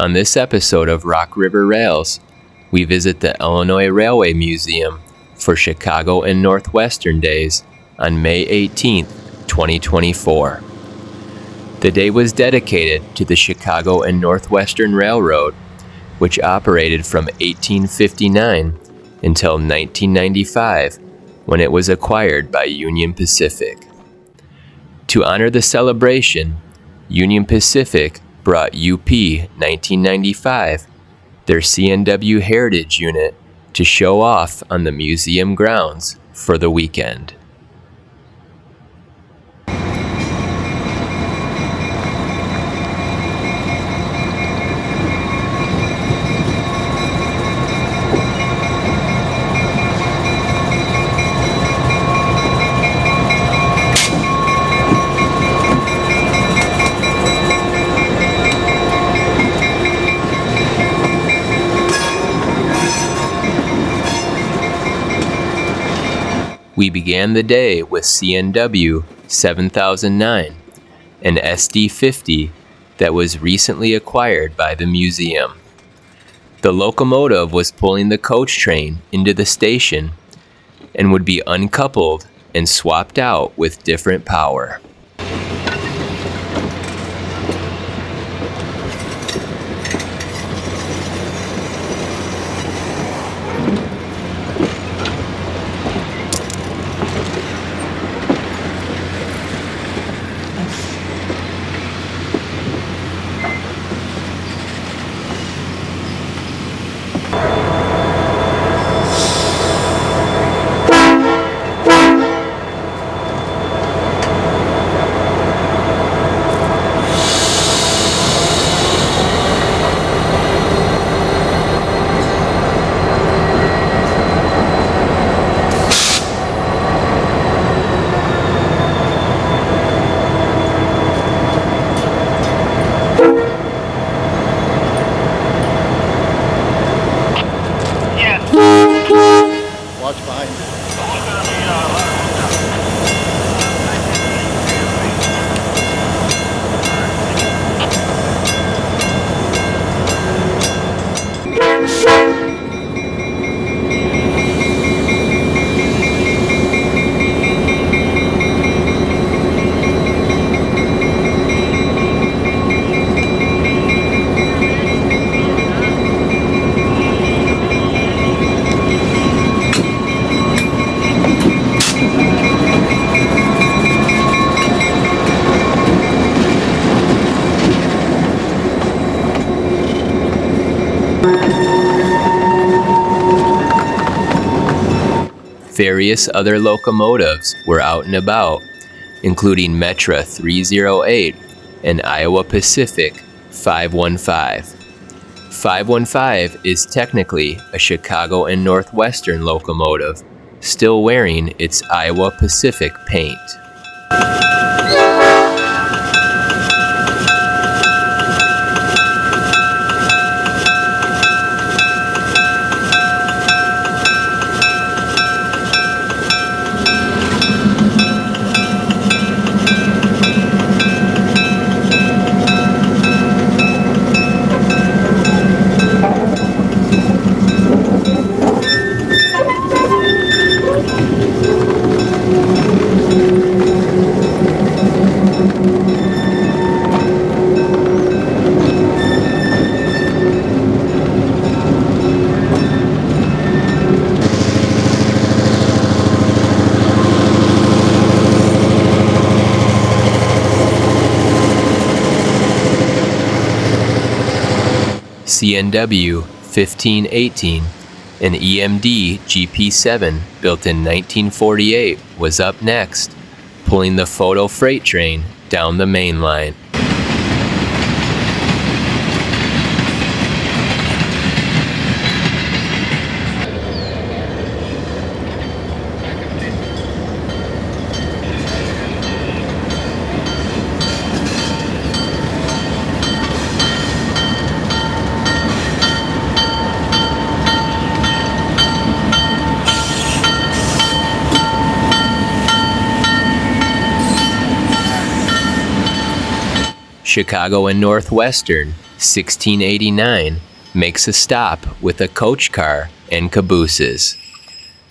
On this episode of Rock River Rails, we visit the Illinois Railway Museum for Chicago and Northwestern Days on May 18, 2024. The day was dedicated to the Chicago and Northwestern Railroad, which operated from 1859 until 1995, when it was acquired by Union Pacific. To honor the celebration, Union Pacific brought UP 1995, their CNW Heritage Unit, to show off on the museum grounds for the weekend. We began the day with CNW 7009, an SD50 that was recently acquired by the museum. The locomotive was pulling the coach train into the station and would be uncoupled and swapped out with different power. Watch behind you. Various other locomotives were out and about, including Metra 308 and Iowa Pacific 515. 515 is technically a Chicago and Northwestern locomotive, still wearing its Iowa Pacific paint. CNW 1518, an EMD GP7 built in 1948, was up next, pulling the photo freight train down the main line. Chicago and Northwestern 1689 makes a stop with a coach car and cabooses.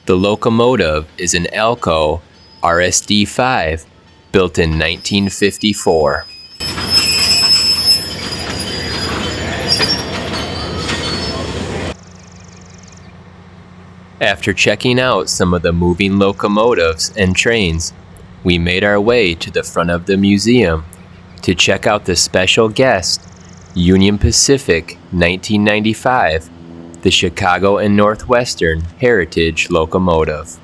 The locomotive is an Alco RSD-5 built in 1954. After checking out some of the moving locomotives and trains, we made our way to the front of the museum to check out the special guest, Union Pacific 1995, the Chicago and Northwestern Heritage Locomotive.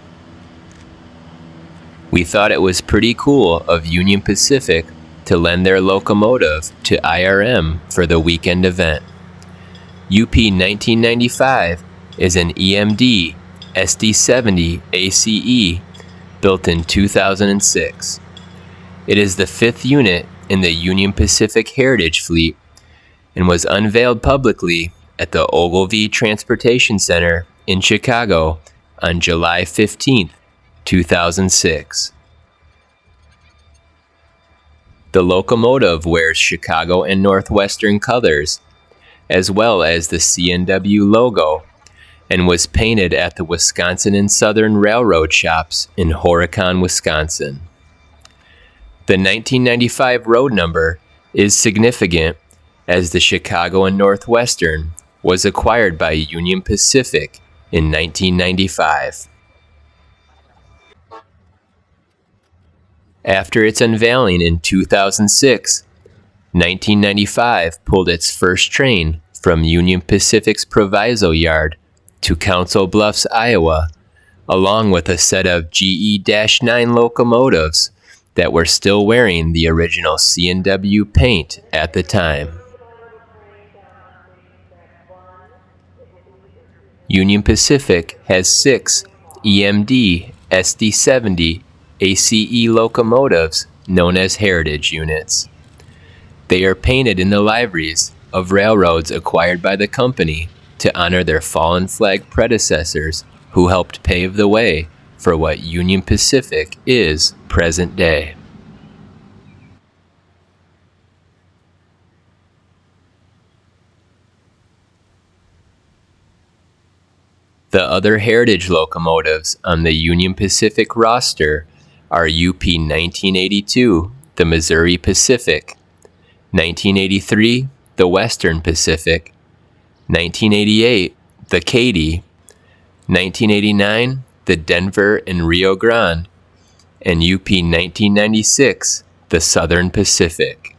We thought it was pretty cool of Union Pacific to lend their locomotive to IRM for the weekend event. UP 1995 is an EMD SD70 ACE built in 2006. It is the fifth unit in the Union Pacific Heritage Fleet and was unveiled publicly at the Ogilvie Transportation Center in Chicago on July 15, 2006. The locomotive wears Chicago and Northwestern colors, as well as the CNW logo, and was painted at the Wisconsin and Southern Railroad shops in Horicon, Wisconsin. The 1995 road number is significant as the Chicago and Northwestern was acquired by Union Pacific in 1995. After its unveiling in 2006, 1995 pulled its first train from Union Pacific's Proviso Yard to Council Bluffs, Iowa, along with a set of GE-9 locomotives that were still wearing the original CNW paint at the time. Union Pacific has 6 EMD SD70 ACE locomotives known as heritage units. They are painted in the liveries of railroads acquired by the company to honor their fallen flag predecessors who helped pave the way for what Union Pacific is present day. The other heritage locomotives on the Union Pacific roster are UP 1982, the Missouri Pacific, 1983, the Western Pacific, 1988, the Katy, 1989, the Denver and Rio Grande, and UP 1996, the Southern Pacific.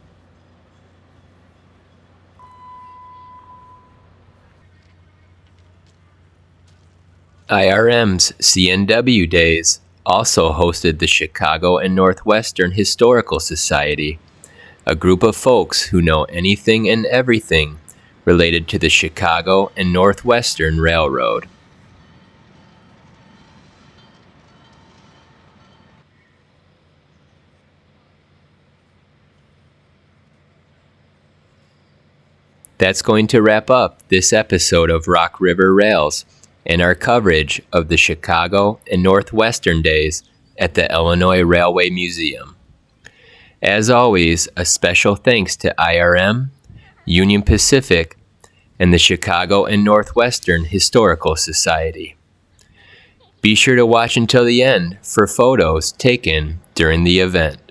IRM's CNW Days also hosted the Chicago and Northwestern Historical Society, a group of folks who know anything and everything related to the Chicago and Northwestern Railroad. That's going to wrap up this episode of Rock River Rails and our coverage of the Chicago and Northwestern Days at the Illinois Railway Museum. As always, a special thanks to IRM, Union Pacific, and the Chicago and Northwestern Historical Society. Be sure to watch until the end for photos taken during the event.